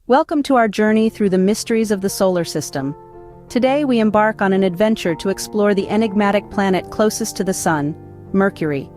Welcome to our journey through the mysteries of the solar system. Today we embark on an adventure to explore the enigmatic planet closest to the Sun, Mercury.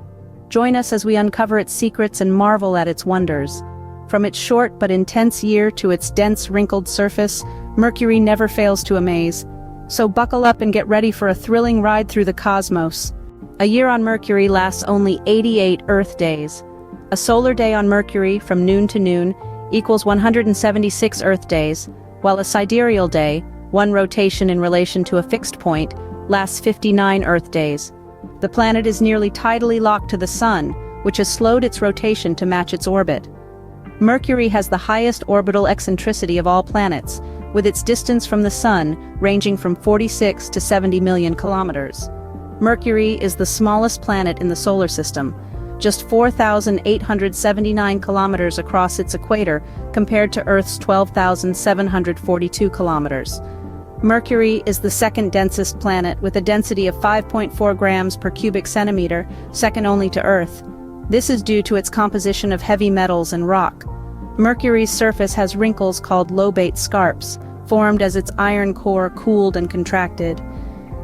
Join us as we uncover its secrets and marvel at its wonders. From its short but intense year to its dense wrinkled surface, Mercury never fails to amaze. So buckle up and get ready for a thrilling ride through the cosmos. A year on Mercury lasts only 88 Earth days. A solar day on Mercury, from noon to noon, equals 176 Earth days, while a sidereal day, one rotation in relation to a fixed point, lasts 59 Earth days. The planet is nearly tidally locked to the Sun, which has slowed its rotation to match its orbit. Mercury has the highest orbital eccentricity of all planets, with its distance from the Sun ranging from 46 to 70 million kilometers. Mercury is the smallest planet in the solar system, just 4,879 kilometers across its equator compared to Earth's 12,742 kilometers. Mercury is the second densest planet with a density of 5.4 grams per cubic centimeter, second only to Earth. This is due to its composition of heavy metals and rock. Mercury's surface has wrinkles called Lobate Scarps, formed as its iron core cooled and contracted.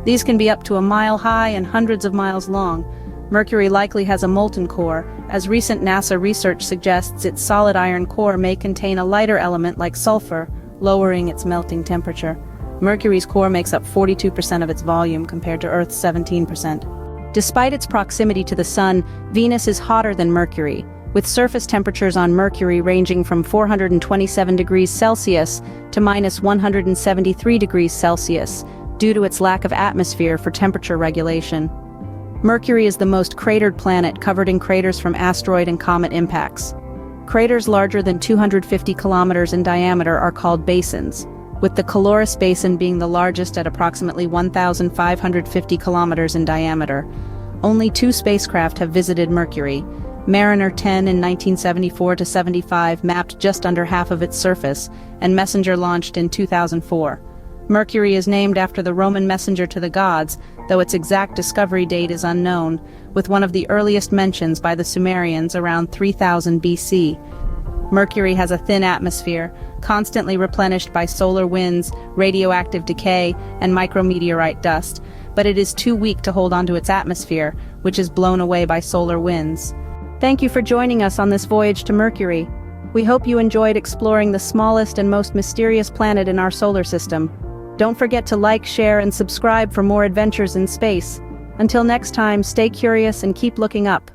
These can be up to a mile high and hundreds of miles long. Mercury likely has a molten core, as recent NASA research suggests its solid iron core may contain a lighter element like sulfur, lowering its melting temperature. Mercury's core makes up 42% of its volume compared to Earth's 17%. Despite its proximity to the Sun, Venus is hotter than Mercury, with surface temperatures on Mercury ranging from 427 degrees Celsius to minus 173 degrees Celsius, due to its lack of atmosphere for temperature regulation. Mercury is the most cratered planet, covered in craters from asteroid and comet impacts. Craters larger than 250 kilometers in diameter are called basins, with the Caloris Basin being the largest at approximately 1,550 kilometers in diameter. Only two spacecraft have visited Mercury. Mariner 10 in 1974-75 mapped just under half of its surface, and Messenger launched in 2004. Mercury is named after the Roman messenger to the gods, though its exact discovery date is unknown, with one of the earliest mentions by the Sumerians around 3000 BC. Mercury has a thin atmosphere, constantly replenished by solar winds, radioactive decay, and micrometeorite dust, but it is too weak to hold onto its atmosphere, which is blown away by solar winds. Thank you for joining us on this voyage to Mercury. We hope you enjoyed exploring the smallest and most mysterious planet in our solar system. Don't forget to like, share, and subscribe for more adventures in space. Until next time, stay curious and keep looking up.